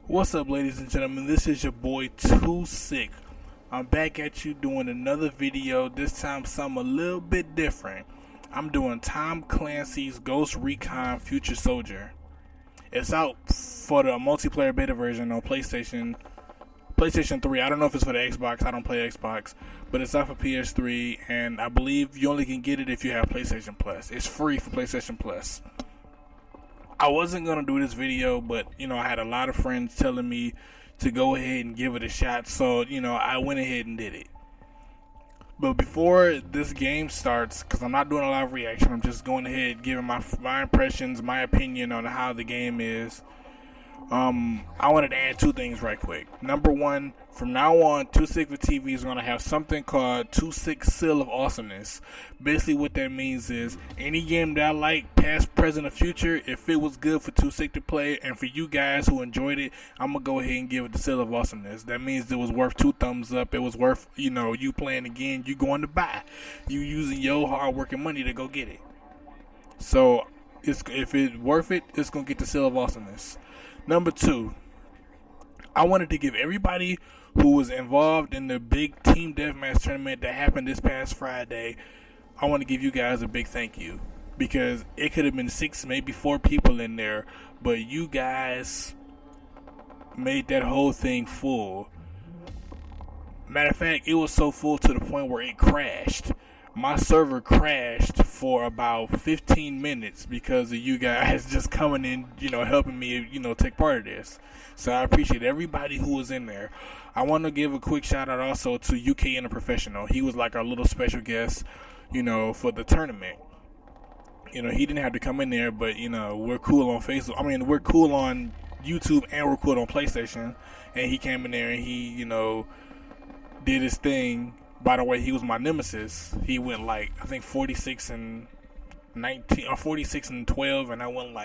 What's up, ladies and gentlemen? This is your boy Too Sick. I'm back at you doing another video, this time something a little bit different. I'm doing Tom Clancy's Ghost Recon Future Soldier. It's out for the multiplayer beta version on PlayStation 3. I don't know if it's for the Xbox. I don't play Xbox, but it's out for PS3, and I believe you only can get it if you have PlayStation Plus. It's free for PlayStation Plus. I wasn't going to do this video, but, I had a lot of friends telling me to go ahead and give it a shot, so, I went ahead and did it. But before this game starts, because I'm not doing a live reaction, I'm just going ahead and giving my impressions, my opinion on how the game is. I wanted to add two things right quick. Number one, from now on, Too Sick for TV is going to have something called Too Sick Seal of Awesomeness. Basically what that means is, any game that I like, past, present, or future, if it was good for Too Sick to play, and for you guys who enjoyed it, I'm going to go ahead and give it the Seal of Awesomeness. That means it was worth 2 thumbs up, it was worth, you playing again, you going to buy. You using your hard working money to go get it. So, if it's worth it, it's going to get the Seal of Awesomeness. Number two, I wanted to give everybody who was involved in the big team deathmatch tournament that happened this past Friday, I want to give you guys a big thank you. Because it could have been 6, maybe 4 people in there, but you guys made that whole thing full. Matter of fact, it was so full to the point where it crashed. My server crashed for about 15 minutes because of you guys just coming in, helping me, take part of this. So I appreciate everybody who was in there. I want to give a quick shout out also to UK Interprofessional. He was like our little special guest, for the tournament. He didn't have to come in there, but, we're cool on Facebook. I mean, we're cool on YouTube and we're cool on PlayStation. And he came in there and he, did his thing. By the way, he was my nemesis. He went I think 46 and 19 or 46 and 12, and I went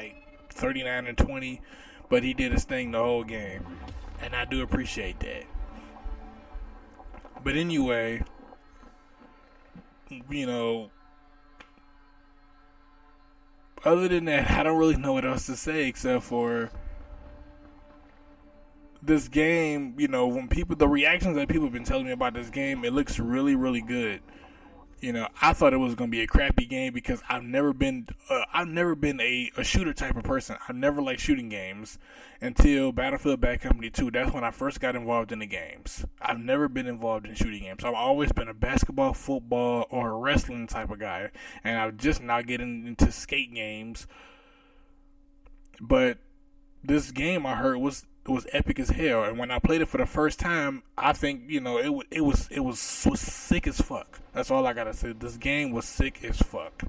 39 and 20. But he did his thing the whole game, and I do appreciate that. But anyway, other than that, I don't really know what else to say except for this game. When the reactions that people have been telling me about this game, it looks really, really good. I thought it was going to be a crappy game because I've never been a shooter type of person. I never liked shooting games until Battlefield Bad Company 2. That's when I first got involved in the games. I've never been involved in shooting games. I've always been a basketball, football, or a wrestling type of guy. And I'm just now getting into skate games. But this game, I heard, was epic as hell, and when I played it for the first time, I think it was sick as fuck. That's all I gotta say. This game was sick as fuck.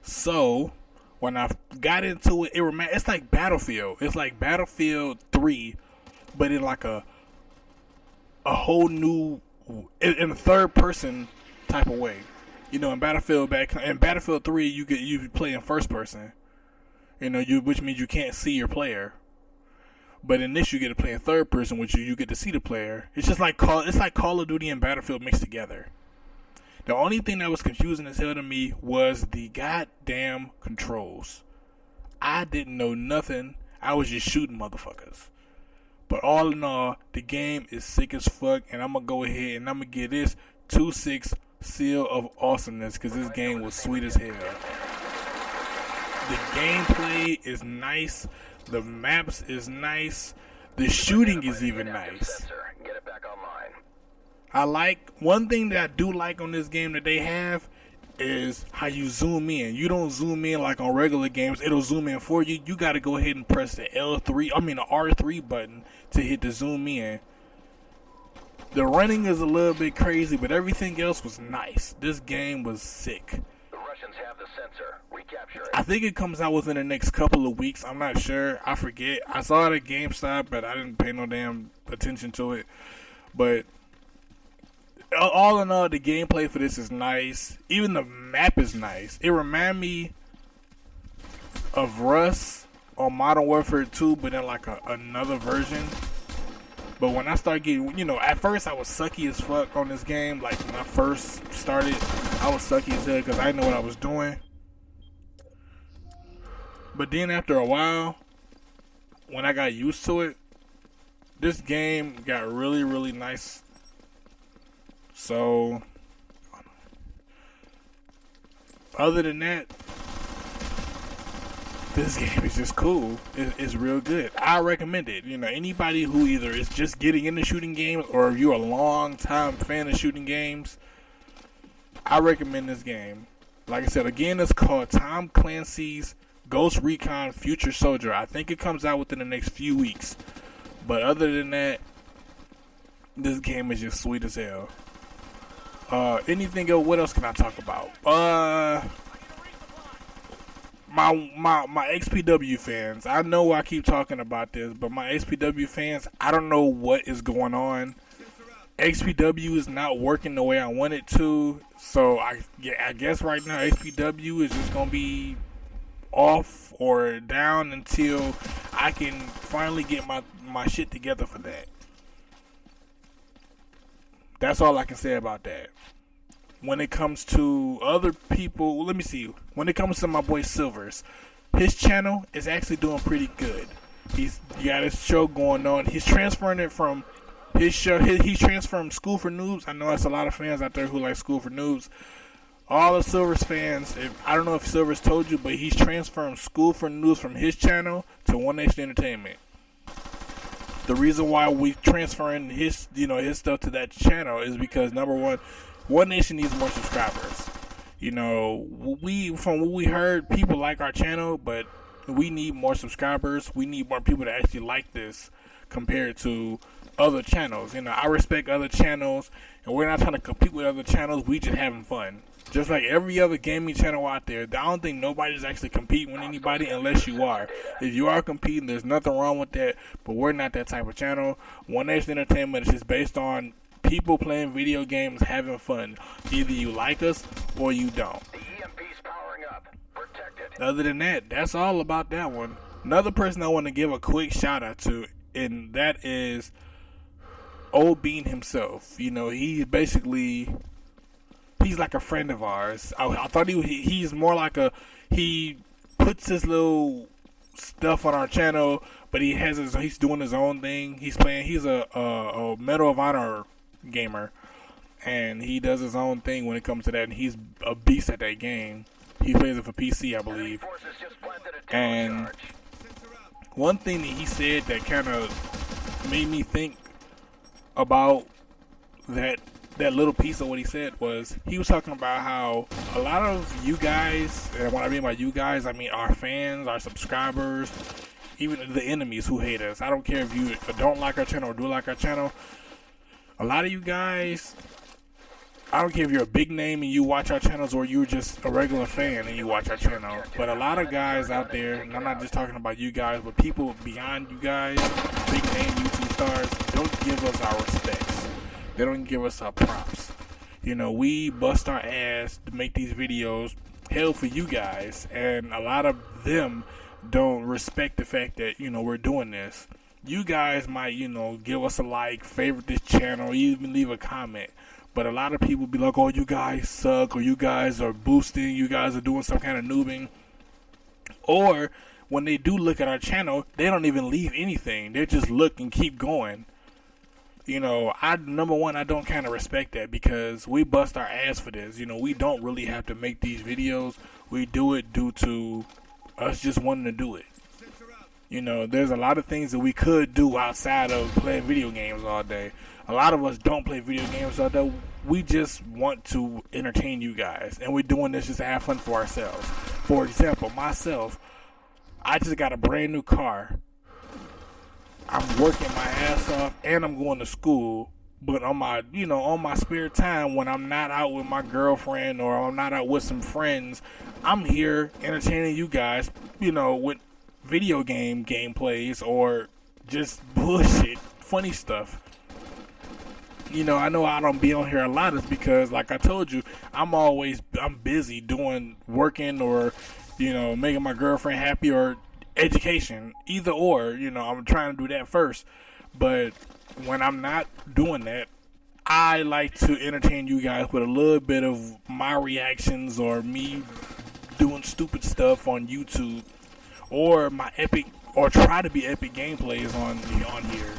So when I got into it, it's like Battlefield. It's like Battlefield 3, but in like a whole new, in a third person type of way. In Battlefield 3, you play in first person. Which means you can't see your player. But in this, you get to play in third person, which you get to see the player. It's just like Call of Duty and Battlefield mixed together. The only thing that was confusing as hell to me was the goddamn controls. I didn't know nothing. I was just shooting motherfuckers. But all in all, the game is sick as fuck, and I'm gonna go ahead and I'm gonna give this 2-6 Seal of Awesomeness because this game was sweet as hell. The gameplay is nice. The maps is nice. The shooting is even nice. I like one thing that I do like on this game that they have is how you zoom in. You don't zoom in like on regular games. It'll zoom in for you. You got to go ahead and press the R3 button to hit the zoom in. The running is a little bit crazy, but everything else was nice. This game was sick. Have the sensor. Recapture it. I think it comes out within the next couple of weeks. I'm not sure. I forget. I saw it at GameStop, but I didn't pay no damn attention to it. But all in all, the gameplay for this is nice. Even the map is nice. It reminds me of Rust or Modern Warfare 2, but in another version. But when I started getting, at first I was sucky as fuck on this game. When I first started, I was sucky as hell because I didn't know what I was doing. But then after a while, when I got used to it, this game got really, really nice. So, other than that, this game is just cool. It's real good. I recommend it. Anybody who either is just getting into shooting games or if you're a long time fan of shooting games, I recommend this game. Like I said, again, it's called Tom Clancy's Ghost Recon Future Soldier. I think it comes out within the next few weeks. But other than that, this game is just sweet as hell. Anything else? What else can I talk about? My XPW fans. I know I keep talking about this, but my XPW fans, I don't know what is going on. XPW is not working the way I want it to, so I guess right now XPW is just gonna be off or down until I can finally get my shit together for that. That's all I can say about that. When it comes to other people, let me see. When it comes to my boy Silvers, his channel is actually doing pretty good. He's got his show going on. He's transferring it from his show. He's transferring School for Noobs. I know that's a lot of fans out there who like School for Noobs. All the Silvers fans, I don't know if Silvers told you, but he's transferring School for Noobs from his channel to One Nation Entertainment. The reason why we transferring his stuff to that channel is because number One Nation needs more subscribers. From what we heard, people like our channel, but we need more subscribers. We need more people to actually like this compared to other channels. I respect other channels, and we're not trying to compete with other channels. We just having fun. Just like every other gaming channel out there, I don't think nobody's actually competing with anybody unless you are. If you are competing, there's nothing wrong with that, but we're not that type of channel. One Nation Entertainment is just based on people playing video games, having fun. Either you like us or you don't. The EMP's powering up. Protected. Other than that, that's all about that one. Another person I want to give a quick shout out to, and that is Old Bean himself. He's like a friend of ours. I thought he's more like he puts his little stuff on our channel, but he's doing his own thing. He's a Medal of Honor gamer, and he does his own thing when it comes to that, and he's a beast at that game. He plays it for PC, I believe. And one thing that he said that kind of made me think about that little piece of what he said was, he was talking about how a lot of you guys, and when I mean by you guys, I mean our fans, our subscribers, even the enemies who hate us. I don't care if you don't like our channel or do like our channel. A lot of you guys, I don't care if you're a big name and you watch our channels or you're just a regular fan and you watch our channel, but a lot of guys out there, and I'm not just talking about you guys, but people beyond you guys, big name YouTube stars, don't give us our respects. They don't give us our props. We bust our ass to make these videos, hell, for you guys, and a lot of them don't respect the fact that, we're doing this. You guys might, give us a like, favorite this channel, even leave a comment. But a lot of people be like, oh, you guys suck, or you guys are boosting, you guys are doing some kind of noobing. Or when they do look at our channel, they don't even leave anything. They just look and keep going. Number one, I don't kind of respect that because we bust our ass for this. We don't really have to make these videos. We do it due to us just wanting to do it. There's a lot of things that we could do outside of playing video games all day. A lot of us don't play video games all day. We just want to entertain you guys, and we're doing this just to have fun for ourselves. For example, myself, I just got a brand new car. I'm working my ass off, and I'm going to school. But on my spare time, when I'm not out with my girlfriend or I'm not out with some friends, I'm here entertaining you guys, with video game gameplays or just bullshit, funny stuff. I know I don't be on here a lot is because, like I told you, I'm busy working or, making my girlfriend happy or education, either or, I'm trying to do that first. But when I'm not doing that, I like to entertain you guys with a little bit of my reactions or me doing stupid stuff on YouTube or my epic or try to be epic gameplays on here.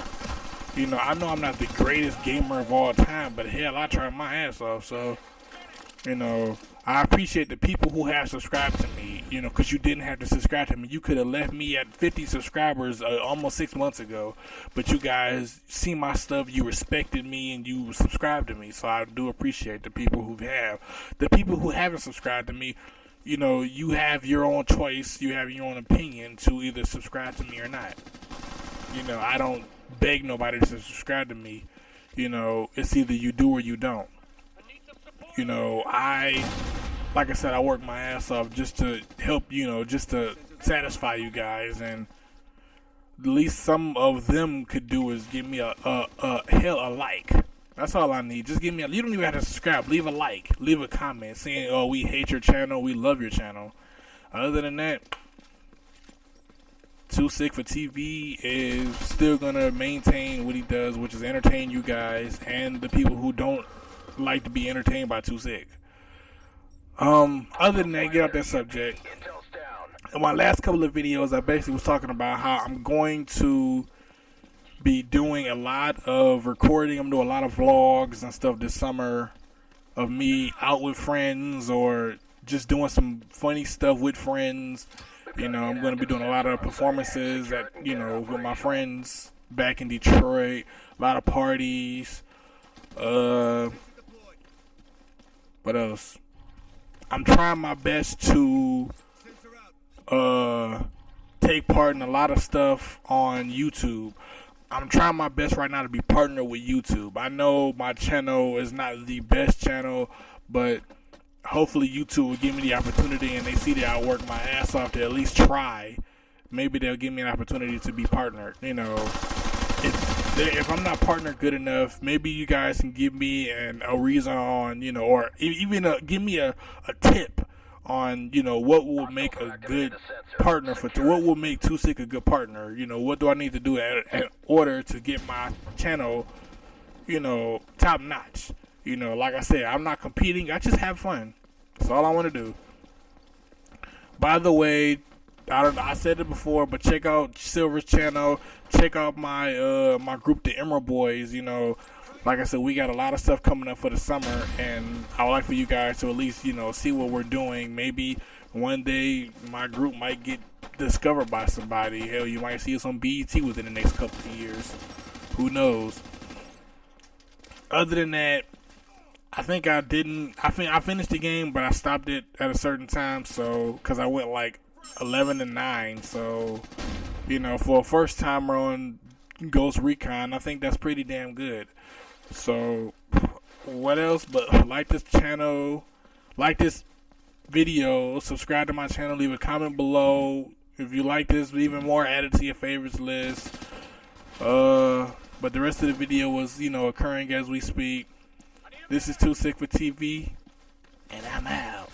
You know, I know I'm not the greatest gamer of all time, but hell, I try my ass off. So, you know, I appreciate the people who have subscribed to me, you know, because you didn't have to subscribe to me. You could have left me at 50 subscribers almost 6 months ago, but you guys see my stuff, you respected me, and you subscribed to me. So I do appreciate the people who have. The people who haven't subscribed to me, you know, you have your own choice, you have your own opinion to either subscribe to me or not. You know, I don't beg nobody to subscribe to me. You know, it's either you do or you don't. You know, like I said, I work my ass off just to help, you know, just to satisfy you guys, and the least some of them could do is give me a like. That's all I need. Just give me you don't even have to subscribe. Leave a like. Leave a comment saying, oh, we hate your channel. We love your channel. Other than that, Too Sick for TV is still going to maintain what he does, which is entertain you guys and the people who don't like to be entertained by Too Sick. Other than that, get off that subject. In my last couple of videos, I basically was talking about how I'm going to be doing a lot of recording. I'm doing a lot of vlogs and stuff this summer of me out with friends or just doing some funny stuff with friends. You know, I'm going to be doing a lot of performances at, you know, with my friends back in Detroit. A lot of parties. What else? I'm trying my best to take part in a lot of stuff on YouTube. I'm trying my best right now to be partnered with YouTube. I know my channel is not the best channel, but hopefully YouTube will give me the opportunity, and they see that I work my ass off to at least try. Maybe they'll give me an opportunity to be partnered. You know, if I'm not partnered good enough, maybe you guys can give me a reason on, you know, or even give me a tip on, you know, what will make a good partner what will make Too Sick a good partner. You know, what do I need to do in order to get my channel, you know, top notch. You know, like I said, I'm not competing. I just have fun. That's all I want to do. By the way, I said it before, but check out Silver's channel. Check out my my group, the Emerald Boys. You know, like I said, we got a lot of stuff coming up for the summer, and I would like for you guys to at least, you know, see what we're doing. Maybe one day my group might get discovered by somebody. Hell, you might see us on BET within the next couple of years. Who knows? Other than that, I think I finished the game, but I stopped it at a certain time, so because I went like 11-9. So, you know, for a first timer on Ghost Recon, I think that's pretty damn good. So, what else but like this channel, like this video, subscribe to my channel, leave a comment below. If you like this, even more, add it to your favorites list. But the rest of the video was, you know, occurring as we speak. This is Too Sick for TV, and I'm out.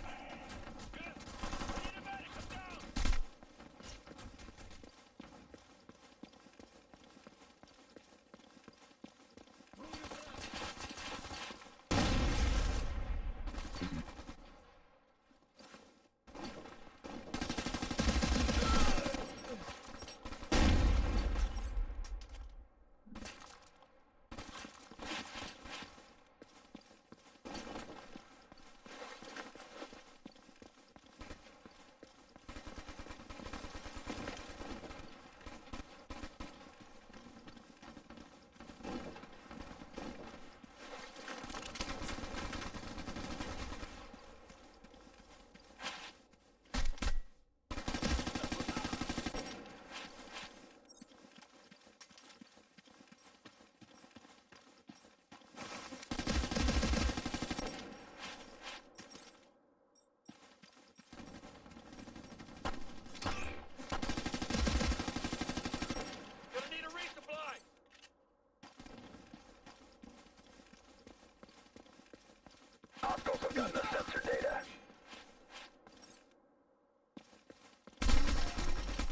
Hostiles have gotten the sensor data.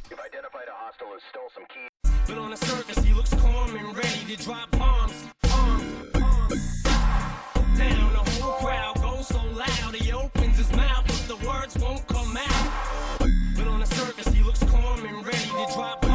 You've identified a hostile who stole some keys. But on the surface, he looks calm and ready to drop bombs. Down, the whole crowd goes so loud, he opens his mouth, but the words won't come out. But on the surface, he looks calm and ready to drop bombs.